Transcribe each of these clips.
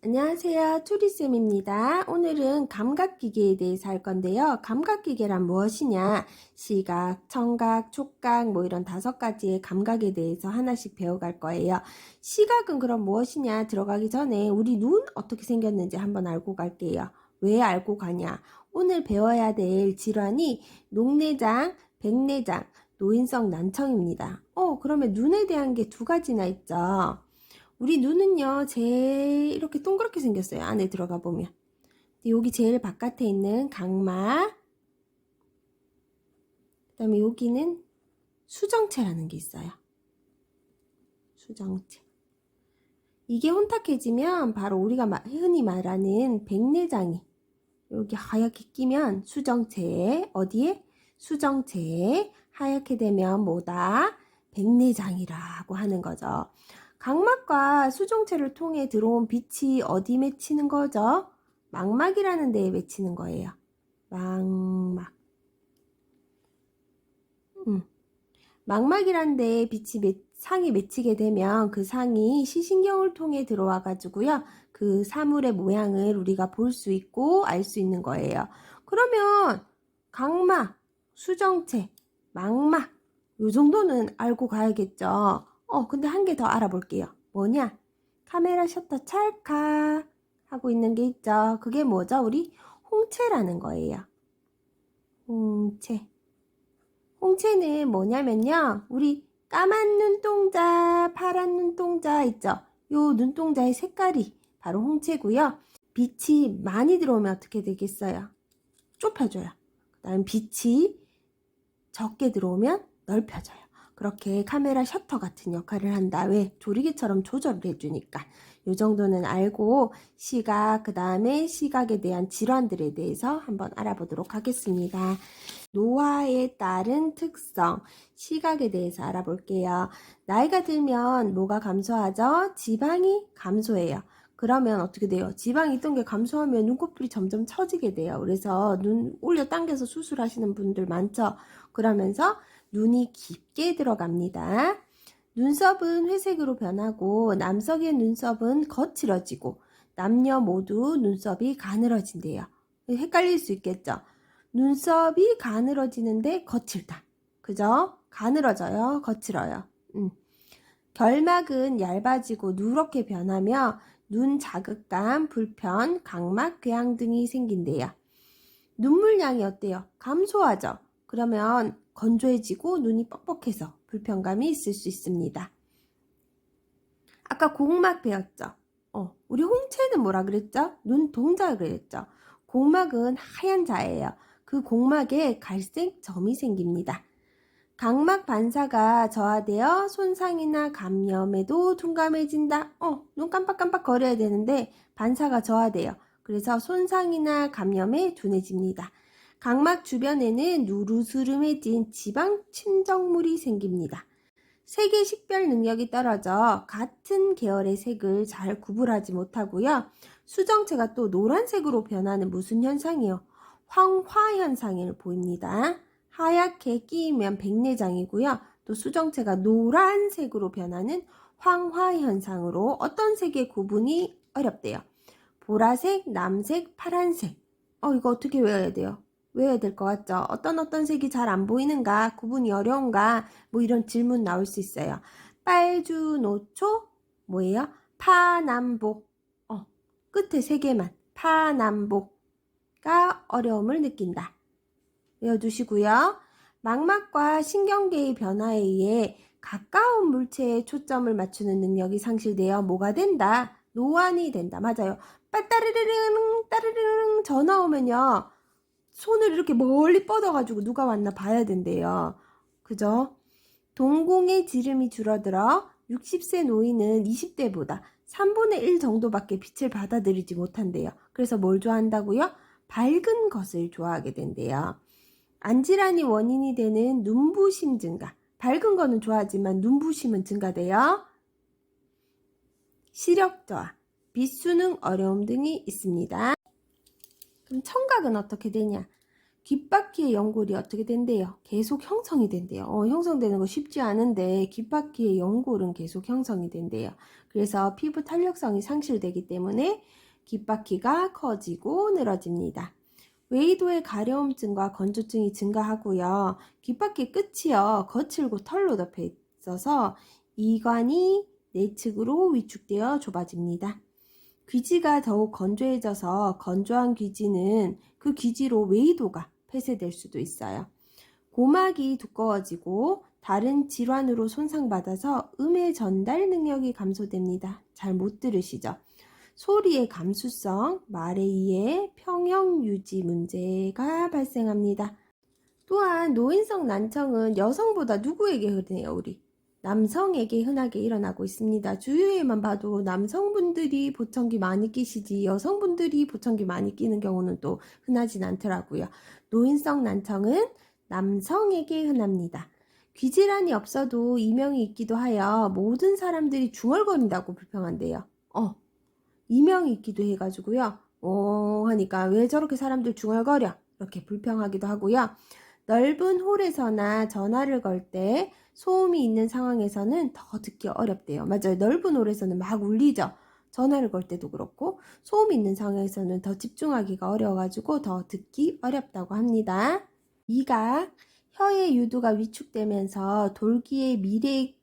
안녕하세요. 추리쌤입니다. 오늘은 감각기계에 대해서 할 건데요. 감각기계란 무엇이냐? 시각, 청각, 촉각 뭐 이런 5가지의 감각에 대해서 하나씩 배워갈 거예요. 시각은 그럼 무엇이냐? 들어가기 전에 우리 눈 어떻게 생겼는지 한번 알고 갈게요. 왜 알고 가냐? 오늘 배워야 될 질환이 녹내장, 백내장, 노인성 난청입니다. 그러면 눈에 대한 게 2가지나 있죠. 우리 눈은요, 제일 이렇게 동그랗게 생겼어요. 안에 들어가 보면. 여기 제일 바깥에 있는 각막, 그 다음에 여기는 수정체라는 게 있어요. 수정체. 이게 혼탁해지면 바로 우리가 흔히 말하는 백내장이 여기 하얗게 끼면 수정체에, 어디에? 수정체에 하얗게 되면 뭐다? 백내장이라고 하는 거죠. 각막과 수정체를 통해 들어온 빛이 어디 맺히는 거죠? 망막이라는 데에 맺히는 거예요. 망막. 망막이라는 데에 빛이 상이 맺히게 되면 그 상이 시신경을 통해 들어와 가지고요. 그 사물의 모양을 우리가 볼 수 있고 알 수 있는 거예요. 그러면 각막, 수정체, 망막 요 정도는 알고 가야겠죠. 근데 한 개 더 알아볼게요. 뭐냐? 카메라 셔터 찰칵 하고 있는 게 있죠. 그게 뭐죠? 우리 홍채라는 거예요. 홍채. 홍채는 뭐냐면요. 우리 까만 눈동자, 파란 눈동자 있죠? 요 눈동자의 색깔이 바로 홍채고요. 빛이 많이 들어오면 어떻게 되겠어요? 좁혀져요. 그다음 빛이 적게 들어오면 넓혀져요. 그렇게 카메라 셔터 같은 역할을 한다. 왜? 조리개처럼 조절을 해주니까. 요 정도는 알고 시각, 그 다음에 시각에 대한 질환들에 대해서 한번 알아보도록 하겠습니다. 노화에 따른 특성, 시각에 대해서 알아볼게요. 나이가 들면 뭐가 감소하죠? 지방이 감소해요. 그러면 어떻게 돼요? 지방이 있던 게 감소하면 눈꺼풀이 점점 처지게 돼요. 그래서 눈 올려 당겨서 수술하시는 분들 많죠? 그러면서 눈이 깊게 들어갑니다. 눈썹은 회색으로 변하고 남성의 눈썹은 거칠어지고 남녀 모두 눈썹이 가늘어진대요. 헷갈릴 수 있겠죠? 눈썹이 가늘어지는데 거칠다. 그죠? 가늘어져요. 거칠어요. 결막은 얇아지고 누렇게 변하며 눈 자극감, 불편, 각막, 궤양 등이 생긴대요. 눈물량이 어때요? 감소하죠? 그러면 건조해지고 눈이 뻑뻑해서 불편감이 있을 수 있습니다. 아까 공막 배웠죠? 우리 홍채는 뭐라 그랬죠? 눈동자 그랬죠? 공막은 하얀 자예요. 그 공막에 갈색 점이 생깁니다. 각막 반사가 저하되어 손상이나 감염에도 둔감해진다. 눈 깜빡깜빡 거려야 되는데 반사가 저하돼요. 그래서 손상이나 감염에 둔해집니다. 각막 주변에는 누르스름해진 지방 침정물이 생깁니다. 색의 식별 능력이 떨어져 같은 계열의 색을 잘 구분하지 못하고요. 수정체가 또 노란색으로 변하는 무슨 현상이요? 황화 현상을 보입니다. 하얗게 끼이면 백내장이고요. 또 수정체가 노란색으로 변하는 황화 현상으로 어떤 색의 구분이 어렵대요. 보라색, 남색, 파란색. 이거 어떻게 외워야 돼요? 외워야 될 것 같죠? 어떤 색이 잘 안 보이는가? 구분이 어려운가? 뭐 이런 질문 나올 수 있어요. 빨주노초 뭐예요? 파남복. 끝에 3개만. 파남복가 어려움을 느낀다. 외워두시고요. 망막과 신경계의 변화에 의해 가까운 물체에 초점을 맞추는 능력이 상실되어 뭐가 된다? 노안이 된다. 맞아요. 따르르릉 따르르릉 전화 오면요. 손을 이렇게 멀리 뻗어가지고 누가 왔나 봐야 된대요. 그죠? 동공의 지름이 줄어들어 60세 노인은 20대보다 3분의 1 정도밖에 빛을 받아들이지 못한대요. 그래서 뭘 좋아한다고요? 밝은 것을 좋아하게 된대요. 안질환이 원인이 되는 눈부심 증가. 밝은 거는 좋아하지만 눈부심은 증가돼요. 시력 저하, 빛수능 어려움 등이 있습니다. 그럼 청각은 어떻게 되냐? 귓바퀴의 연골이 어떻게 된대요? 계속 형성이 된대요. 형성되는 거 쉽지 않은데 귓바퀴의 연골은 계속 형성이 된대요. 그래서 피부 탄력성이 상실되기 때문에 귓바퀴가 커지고 늘어집니다. 외이도의 가려움증과 건조증이 증가하고요. 귓바퀴 끝이요, 거칠고 털로 덮여 있어서 이관이 내측으로 위축되어 좁아집니다. 귀지가 더욱 건조해져서 건조한 귀지는 그 귀지로 외이도가 폐쇄될 수도 있어요. 고막이 두꺼워지고 다른 질환으로 손상받아서 음의 전달 능력이 감소됩니다. 잘 못 들으시죠? 소리의 감수성, 말에 의해 평형 유지 문제가 발생합니다. 또한 노인성 난청은 여성보다 누구에게 흔해요? 우리 남성에게 흔하게 일어나고 있습니다. 주위에만 봐도 남성분들이 보청기 많이 끼시지 여성분들이 보청기 많이 끼는 경우는 또 흔하진 않더라고요. 노인성 난청은 남성에게 흔합니다. 귀질환이 없어도 이명이 있기도 하여 모든 사람들이 중얼거린다고 불평한대요. 이명이 있기도 해가지고요. 하니까 왜 저렇게 사람들 중얼거려? 이렇게 불평하기도 하고요. 넓은 홀에서나 전화를 걸 때 소음이 있는 상황에서는 더 듣기 어렵대요. 맞아요. 넓은 홀에서는 막 울리죠. 전화를 걸 때도 그렇고 소음이 있는 상황에서는 더 집중하기가 어려워가지고 더 듣기 어렵다고 합니다. 미각, 혀의 유두가 위축되면서 돌기의 미래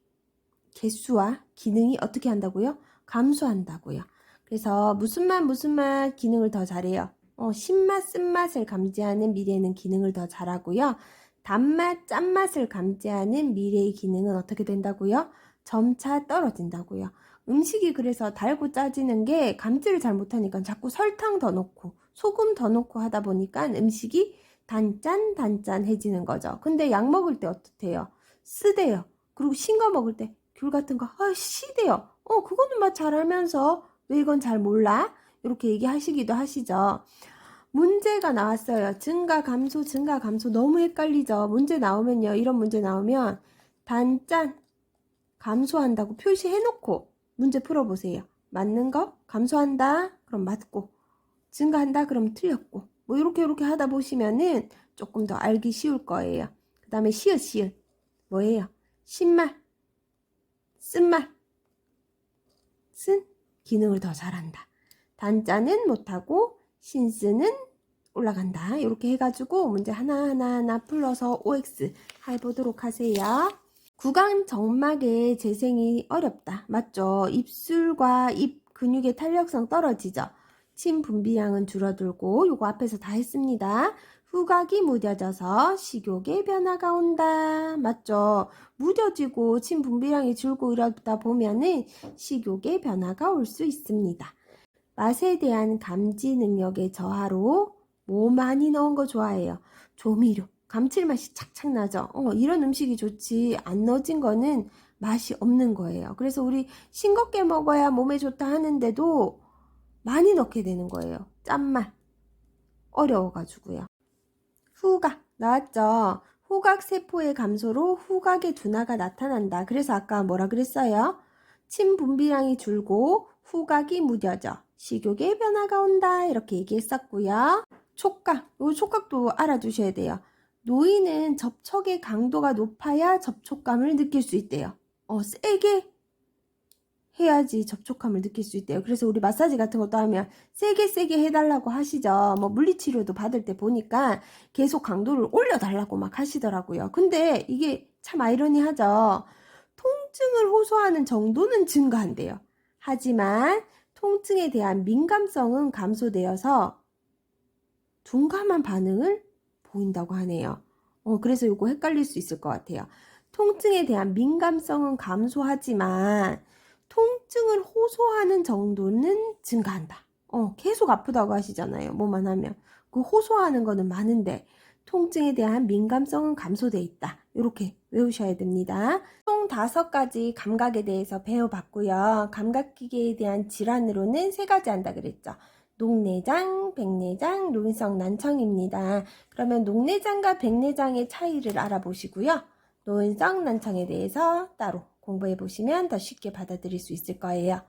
개수와 기능이 어떻게 한다고요? 감소한다고요. 그래서 무슨 맛 기능을 더 잘해요. 신맛, 쓴맛을 감지하는 미래는 기능을 더 잘하고요. 단맛, 짠맛을 감지하는 미래의 기능은 어떻게 된다고요? 점차 떨어진다고요. 음식이 그래서 달고 짜지는 게 감지를 잘 못하니까 자꾸 설탕 더 넣고 소금 더 넣고 하다 보니까 음식이 단짠해지는 거죠. 근데 약 먹을 때 어떻대요? 쓰대요. 그리고 신 거 먹을 때 귤 같은 거 시대요. 그거는 맛 잘하면서 왜 이건 잘 몰라? 이렇게 얘기하시기도 하시죠. 문제가 나왔어요. 증가 감소 너무 헷갈리죠. 문제 나오면요, 이런 문제 나오면 단짠 감소한다고 표시해놓고 문제 풀어보세요. 맞는 거 감소한다 그럼 맞고, 증가한다 그럼 틀렸고, 뭐 이렇게 하다 보시면은 조금 더 알기 쉬울 거예요. 그 다음에 시읒 뭐예요? 신맛, 쓴맛, 쓴 기능을 더 잘한다. 단자는 못하고 신스는 올라간다. 이렇게 해가지고 문제 하나 풀러서 OX 해보도록 하세요. 구강 정막의 재생이 어렵다. 맞죠? 입술과 입 근육의 탄력성 떨어지죠? 침 분비량은 줄어들고, 요거 앞에서 다 했습니다. 후각이 무뎌져서 식욕의 변화가 온다. 맞죠? 무뎌지고 침 분비량이 줄고 이러다 보면은 식욕의 변화가 올 수 있습니다. 맛에 대한 감지 능력의 저하로 뭐 많이 넣은 거 좋아해요? 조미료. 감칠맛이 착착 나죠? 이런 음식이 좋지, 안 넣어진 거는 맛이 없는 거예요. 그래서 우리 싱겁게 먹어야 몸에 좋다 하는데도 많이 넣게 되는 거예요. 짠맛. 어려워가지고요. 후각. 나왔죠? 후각 세포의 감소로 후각의 둔화가 나타난다. 그래서 아까 뭐라 그랬어요? 침 분비량이 줄고 후각이 무뎌져 식욕의 변화가 온다. 이렇게 얘기했었고요. 촉각. 이 촉각도 알아두셔야 돼요. 노인은 접촉의 강도가 높아야 접촉감을 느낄 수 있대요. 세게 해야지 접촉감을 느낄 수 있대요. 그래서 우리 마사지 같은 것도 하면 세게 해달라고 하시죠. 뭐 물리치료도 받을 때 보니까 계속 강도를 올려달라고 막 하시더라고요. 근데 이게 참 아이러니하죠. 통증을 호소하는 정도는 증가한대요. 하지만 통증에 대한 민감성은 감소되어서 둔감한 반응을 보인다고 하네요. 그래서 이거 헷갈릴 수 있을 것 같아요. 통증에 대한 민감성은 감소하지만 통증을 호소하는 정도는 증가한다. 계속 아프다고 하시잖아요. 뭐만 하면. 그 호소하는 거는 많은데 통증에 대한 민감성은 감소돼 있다. 이렇게 외우셔야 됩니다. 총 5가지 감각에 대해서 배워봤고요. 감각기계에 대한 질환으로는 3가지 한다 그랬죠. 녹내장, 백내장, 노인성 난청입니다. 그러면 녹내장과 백내장의 차이를 알아보시고요. 노인성 난청에 대해서 따로 공부해 보시면 더 쉽게 받아들일 수 있을 거예요.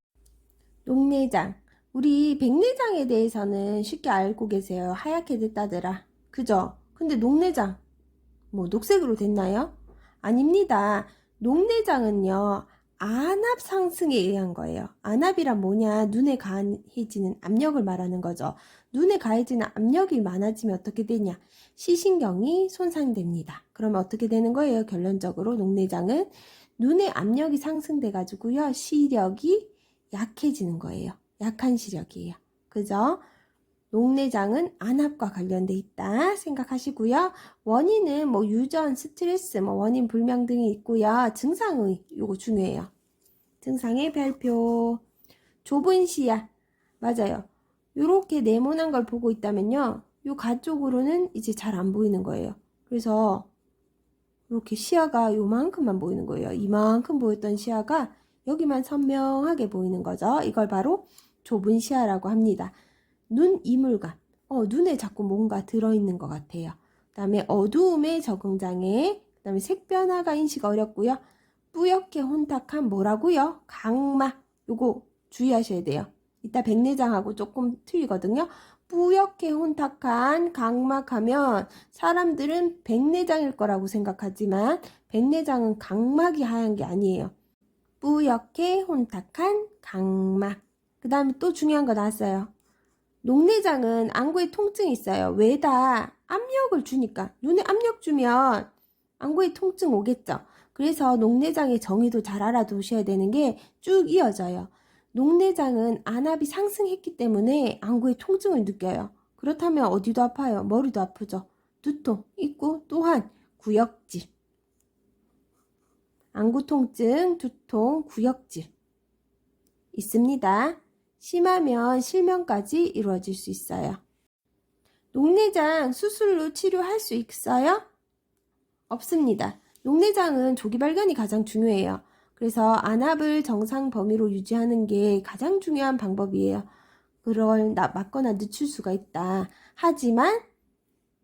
녹내장. 우리 백내장에 대해서는 쉽게 알고 계세요. 하얗게 됐다더라. 그죠? 근데 녹내장 뭐 녹색으로 됐나요? 아닙니다. 녹내장은요, 안압 상승에 의한 거예요. 안압이란 뭐냐? 눈에 가해지는 압력을 말하는 거죠. 눈에 가해지는 압력이 많아지면 어떻게 되냐? 시신경이 손상됩니다. 그러면 어떻게 되는 거예요? 결론적으로 녹내장은 눈의 압력이 상승돼 가지고요, 시력이 약해지는 거예요. 약한 시력이에요. 그죠? 녹내장은 안압과 관련돼 있다 생각하시고요. 원인은 뭐 유전, 스트레스, 뭐 원인 불명 등이 있고요. 증상의 요거 중요해요. 증상의 발표. 좁은 시야. 맞아요. 요렇게 네모난 걸 보고 있다면요, 요 가쪽으로는 이제 잘 안 보이는 거예요. 그래서 이렇게 시야가 요만큼만 보이는 거예요. 이만큼 보였던 시야가 여기만 선명하게 보이는 거죠. 이걸 바로 좁은 시야라고 합니다. 눈 이물감, 눈에 자꾸 뭔가 들어있는 것 같아요. 그 다음에 어두움의 적응장애, 그 다음에 색변화가 인식 어렵고요. 뿌옇게 혼탁한 뭐라고요? 각막, 요거 주의하셔야 돼요. 이따 백내장하고 조금 틀리거든요. 뿌옇게 혼탁한 각막하면 사람들은 백내장일 거라고 생각하지만 백내장은 각막이 하얀 게 아니에요. 뿌옇게 혼탁한 각막. 그 다음에 또 중요한 거 나왔어요. 녹내장은 안구에 통증이 있어요. 왜다? 압력을 주니까. 눈에 압력 주면 안구에 통증 오겠죠. 그래서 녹내장의 정의도 잘 알아두셔야 되는 게 쭉 이어져요. 녹내장은 안압이 상승했기 때문에 안구에 통증을 느껴요. 그렇다면 어디도 아파요? 머리도 아프죠. 두통 있고, 또한 구역질. 안구 통증, 두통, 구역질 있습니다. 심하면 실명까지 이루어질 수 있어요. 녹내장 수술로 치료할 수 있어요? 없습니다. 녹내장은 조기 발견이 가장 중요해요. 그래서 안압을 정상 범위로 유지하는 게 가장 중요한 방법이에요. 그걸 막거나 늦출 수가 있다. 하지만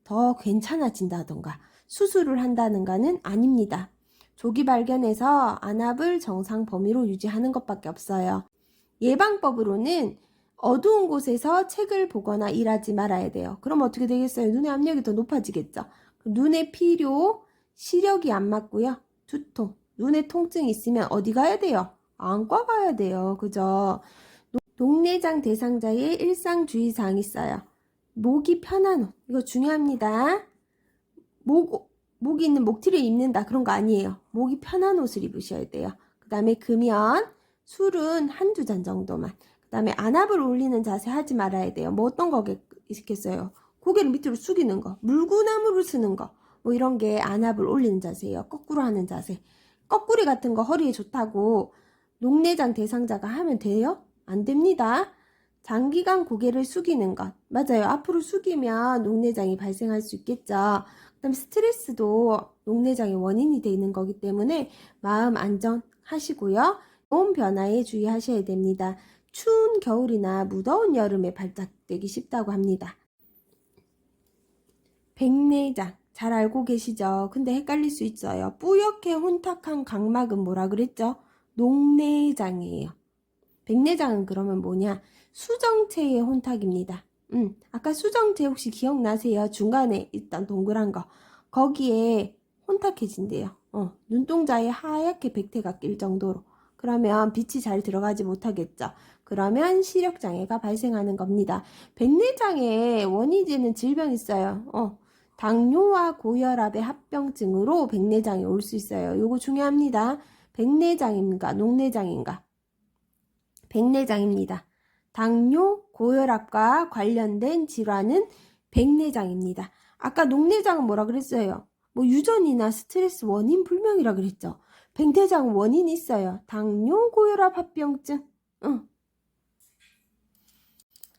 더 괜찮아진다던가 수술을 한다는가는 아닙니다. 조기 발견해서 안압을 정상 범위로 유지하는 것밖에 없어요. 예방법으로는 어두운 곳에서 책을 보거나 일하지 말아야 돼요. 그럼 어떻게 되겠어요? 눈의 압력이 더 높아지겠죠. 눈의 피로, 시력이 안 맞고요. 두통, 눈에 통증이 있으면 어디 가야 돼요? 안과 가야 돼요. 그죠? 녹내장 대상자의 일상주의사항이 있어요. 목이 편한 옷, 이거 중요합니다. 목이 있는 목티를 입는다, 그런 거 아니에요. 목이 편한 옷을 입으셔야 돼요. 그 다음에 금연, 술은 한두 잔 정도만. 그 다음에 안압을 올리는 자세 하지 말아야 돼요. 뭐 어떤 거겠어요? 고개를 밑으로 숙이는 거, 물구나무를 쓰는 거, 뭐 이런 게 안압을 올리는 자세예요. 거꾸로 하는 자세. 거꾸리 같은 거 허리에 좋다고 녹내장 대상자가 하면 돼요? 안 됩니다. 장기간 고개를 숙이는 것. 맞아요. 앞으로 숙이면 녹내장이 발생할 수 있겠죠. 그다음 스트레스도 녹내장의 원인이 되는 거기 때문에 마음 안정하시고요. 몸 변화에 주의하셔야 됩니다. 추운 겨울이나 무더운 여름에 발작되기 쉽다고 합니다. 백내장 잘 알고 계시죠? 근데 헷갈릴 수 있어요. 뿌옇게 혼탁한 각막은 뭐라 그랬죠? 녹내장이에요. 백내장은 그러면 뭐냐? 수정체의 혼탁입니다. 아까 수정체 혹시 기억나세요? 중간에 있던 동그란 거. 거기에 혼탁해진대요. 눈동자에 하얗게 백태가 낄 정도로. 그러면 빛이 잘 들어가지 못하겠죠. 그러면 시력장애가 발생하는 겁니다. 백내장의 원인이 되는 질병이 있어요. 당뇨와 고혈압의 합병증으로 백내장이 올 수 있어요. 요거 중요합니다. 백내장인가 녹내장인가? 백내장입니다. 당뇨, 고혈압과 관련된 질환은 백내장입니다. 아까 녹내장은 뭐라 그랬어요? 뭐 유전이나 스트레스 원인 불명이라 그랬죠. 백내장 원인이 있어요. 당뇨, 고혈압, 합병증.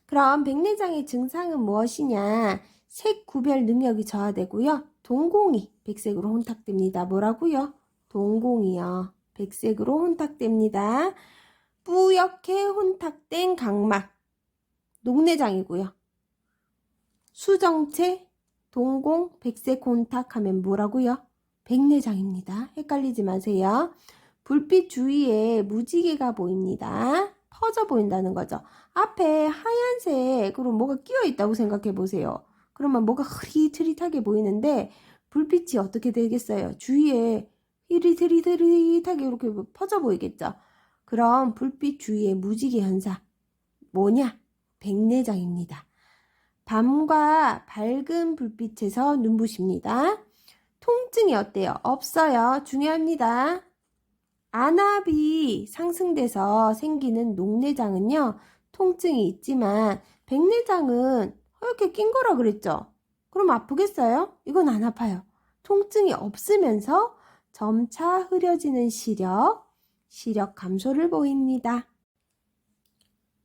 그럼 백내장의 증상은 무엇이냐? 색 구별 능력이 저하되고요. 동공이 백색으로 혼탁됩니다. 뭐라고요? 동공이요. 백색으로 혼탁됩니다. 뿌옇게 혼탁된 각막, 녹내장이고요. 수정체, 동공, 백색 혼탁하면 뭐라고요? 백내장입니다. 헷갈리지 마세요. 불빛 주위에 무지개가 보입니다. 퍼져 보인다는 거죠. 앞에 하얀색으로 뭐가 끼어 있다고 생각해 보세요. 그러면 뭐가 흐릿흐릿하게 보이는데 불빛이 어떻게 되겠어요? 주위에 흐릿흐릿하게 이렇게 퍼져 보이겠죠? 그럼 불빛 주위의 무지개 현상 뭐냐? 백내장입니다. 밤과 밝은 불빛에서 눈부십니다. 통증이 어때요? 없어요. 중요합니다. 안압이 상승돼서 생기는 녹내장은요, 통증이 있지만 백내장은 이렇게 낀 거라 그랬죠? 그럼 아프겠어요? 이건 안 아파요. 통증이 없으면서 점차 흐려지는 시력 감소를 보입니다.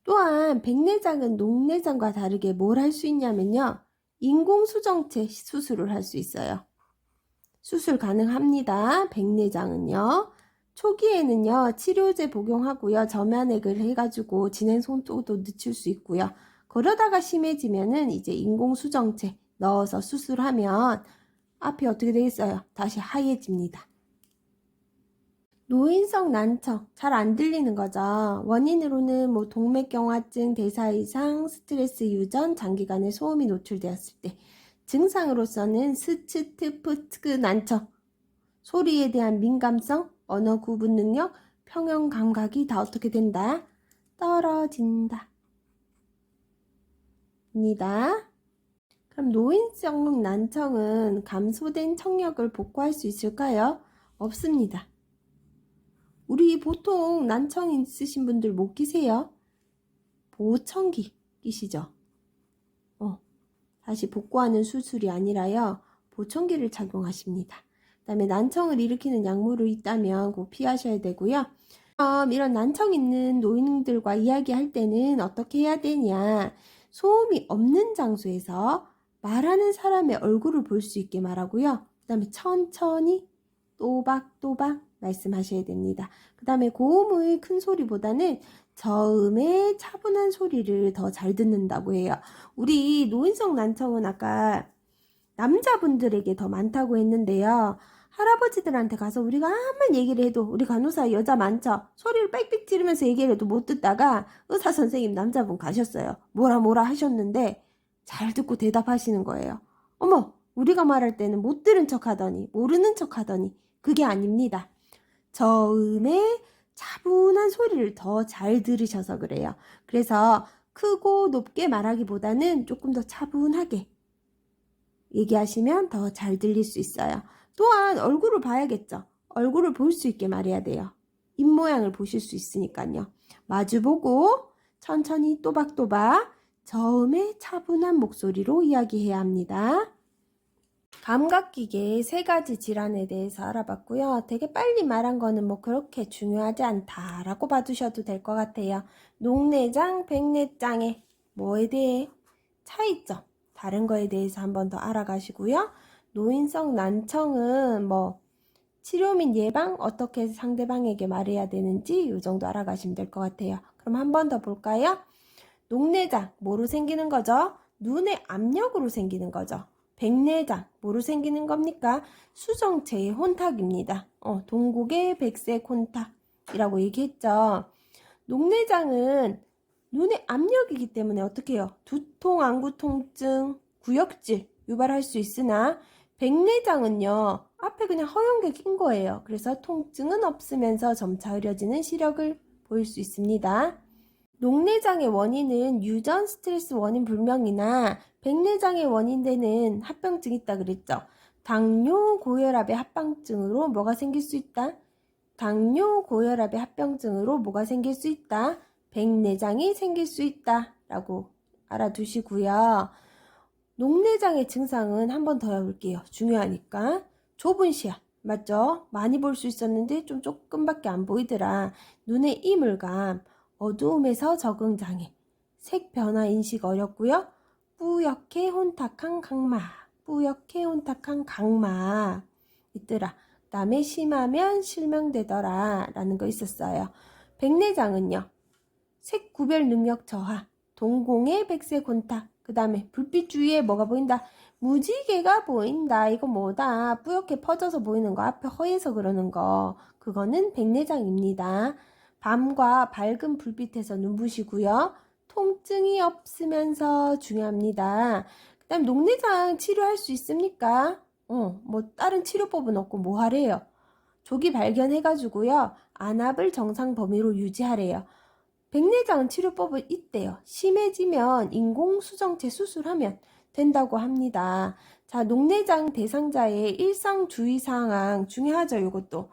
또한 백내장은 녹내장과 다르게 뭘 할 수 있냐면요, 인공수정체 수술을 할 수 있어요. 수술 가능합니다. 백내장은요. 초기에는요, 치료제 복용하고요, 점연액을 해가지고 진행 속도도 늦출 수 있고요. 그러다가 심해지면은 이제 인공수정체 넣어서 수술하면 앞이 어떻게 되겠어요? 다시 하얘집니다. 노인성 난청, 잘 안 들리는 거죠. 원인으로는 뭐 동맥경화증, 대사이상, 스트레스 유전, 장기간의 소음이 노출되었을 때, 증상으로서는 스츠트프트크 난청, 소리에 대한 민감성, 언어 구분 능력, 평형 감각이 다 어떻게 된다? 떨어진다. 입니다. 그럼 노인성 난청은 감소된 청력을 복구할 수 있을까요? 없습니다. 우리 보통 난청 있으신 분들 못 끼세요? 보청기 끼시죠? 다시 복구하는 수술이 아니라요, 보청기를 착용하십니다. 그 다음에 난청을 일으키는 약물이 있다면 꼭 피하셔야 되고요. 이런 난청 있는 노인들과 이야기할 때는 어떻게 해야 되냐, 소음이 없는 장소에서 말하는 사람의 얼굴을 볼 수 있게 말하고요. 그 다음에 천천히 또박또박 말씀하셔야 됩니다. 그 다음에 고음의 큰 소리보다는 저음의 차분한 소리를 더 잘 듣는다고 해요. 우리 노인성 난청은 아까 남자분들에게 더 많다고 했는데요. 할아버지들한테 가서 우리가 아무리 얘기를 해도, 우리 간호사 여자 많죠? 소리를 빽빽 지르면서 얘기를 해도 못 듣다가 의사 선생님 남자분 가셨어요. 뭐라 하셨는데 잘 듣고 대답하시는 거예요. 어머, 우리가 말할 때는 못 들은 척 하더니, 모르는 척 하더니, 그게 아닙니다. 저음의 차분한 소리를 더 잘 들으셔서 그래요. 그래서 크고 높게 말하기보다는 조금 더 차분하게 얘기하시면 더 잘 들릴 수 있어요. 또한 얼굴을 봐야겠죠. 얼굴을 볼 수 있게 말해야 돼요. 입모양을 보실 수 있으니까요. 마주보고 천천히 또박또박 저음의 차분한 목소리로 이야기해야 합니다. 감각기계 3가지 질환에 대해서 알아봤고요. 되게 빨리 말한 거는 뭐 그렇게 중요하지 않다라고 봐두셔도 될 것 같아요. 녹내장, 백내장의 뭐에 대해 차이점, 다른 거에 대해서 한번 더 알아가시고요. 노인성 난청은 뭐 치료 및 예방, 어떻게 상대방에게 말해야 되는지 이 정도 알아가시면 될 것 같아요. 그럼 한 번 더 볼까요? 녹내장, 뭐로 생기는 거죠? 눈의 압력으로 생기는 거죠. 백내장, 뭐로 생기는 겁니까? 수정체의 혼탁입니다. 동국의 백색 혼탁이라고 얘기했죠. 녹내장은 눈의 압력이기 때문에 어떻게 해요? 두통, 안구 통증, 구역질 유발할 수 있으나 백내장은요, 앞에 그냥 허연게 낀 거예요. 그래서 통증은 없으면서 점차 흐려지는 시력을 보일 수 있습니다. 녹내장의 원인은 유전 스트레스 원인 불명이나 백내장의 원인되는 합병증이 있다 그랬죠. 당뇨, 고혈압의 합병증으로 뭐가 생길 수 있다? 당뇨, 고혈압의 합병증으로 뭐가 생길 수 있다? 백내장이 생길 수 있다 라고 알아두시고요. 녹내장의 증상은 한 번 더 해볼게요. 중요하니까. 좁은 시야, 맞죠? 많이 볼 수 있었는데 좀 조금밖에 안 보이더라. 눈의 이물감, 어두움에서 적응장애, 색 변화 인식 어렵고요. 뿌옇게 혼탁한 각마 있더라. 그 다음에 심하면 실명되더라 라는 거 있었어요. 백내장은요, 색 구별 능력 저하, 동공의 백색 혼탁, 그 다음에 불빛 주위에 뭐가 보인다? 무지개가 보인다. 이거 뭐다? 뿌옇게 퍼져서 보이는 거, 앞에 허해서 그러는 거, 그거는 백내장입니다. 밤과 밝은 불빛에서 눈부시고요. 통증이 없으면서 중요합니다. 그다음 녹내장 치료할 수 있습니까? 뭐 다른 치료법은 없고 뭐 하래요? 조기 발견해가지고요. 안압을 정상 범위로 유지하래요. 백내장은 치료법은 있대요. 심해지면 인공수정체 수술하면 된다고 합니다. 자, 녹내장 대상자의 일상 주의사항 중요하죠. 이것도.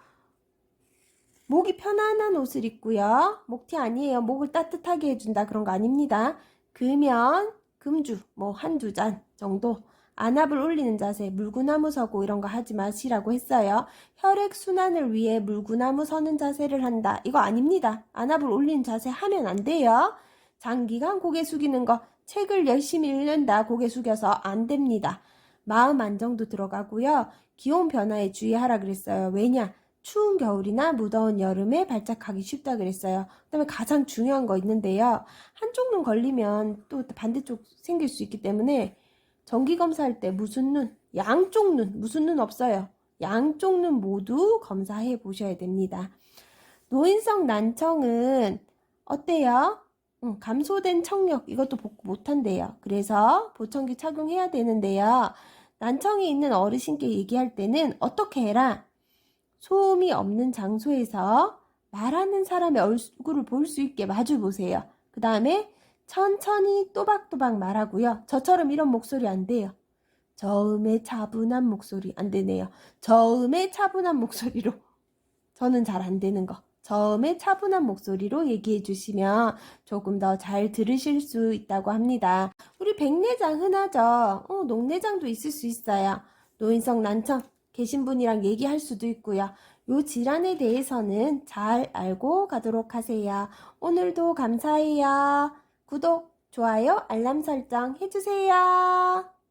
목이 편안한 옷을 입고요. 목티 아니에요. 목을 따뜻하게 해준다 그런 거 아닙니다. 금연, 금주 뭐 한두 잔 정도. 안압을 올리는 자세, 물구나무 서고 이런 거 하지 마시라고 했어요. 혈액 순환을 위해 물구나무 서는 자세를 한다. 이거 아닙니다. 안압을 올리는 자세 하면 안 돼요. 장기간 고개 숙이는 거, 책을 열심히 읽는다. 고개 숙여서 안 됩니다. 마음 안정도 들어가고요. 기온 변화에 주의하라 그랬어요. 왜냐? 추운 겨울이나 무더운 여름에 발작하기 쉽다 그랬어요. 그다음에 가장 중요한 거 있는데요. 한쪽 눈 걸리면 또 반대쪽 생길 수 있기 때문에 정기 검사할 때 무슨 눈, 양쪽 눈, 무슨 눈 없어요. 양쪽 눈 모두 검사해 보셔야 됩니다. 노인성 난청은 어때요? 감소된 청력 이것도 복구 못한대요. 그래서 보청기 착용해야 되는데요. 난청이 있는 어르신께 얘기할 때는 어떻게 해라? 소음이 없는 장소에서 말하는 사람의 얼굴을 볼 수 있게 마주 보세요. 그 다음에 천천히 또박또박 말하고요. 저처럼 이런 목소리 안 돼요. 저음의 차분한 목소리 안 되네요. 저음의 차분한 목소리로 저는 잘 안 되는 거. 저음의 차분한 목소리로 얘기해 주시면 조금 더 잘 들으실 수 있다고 합니다. 우리 백내장 흔하죠? 녹내장도 있을 수 있어요. 노인성 난청 계신 분이랑 얘기할 수도 있고요. 요 질환에 대해서는 잘 알고 가도록 하세요. 오늘도 감사해요. 구독, 좋아요, 알람 설정 해주세요.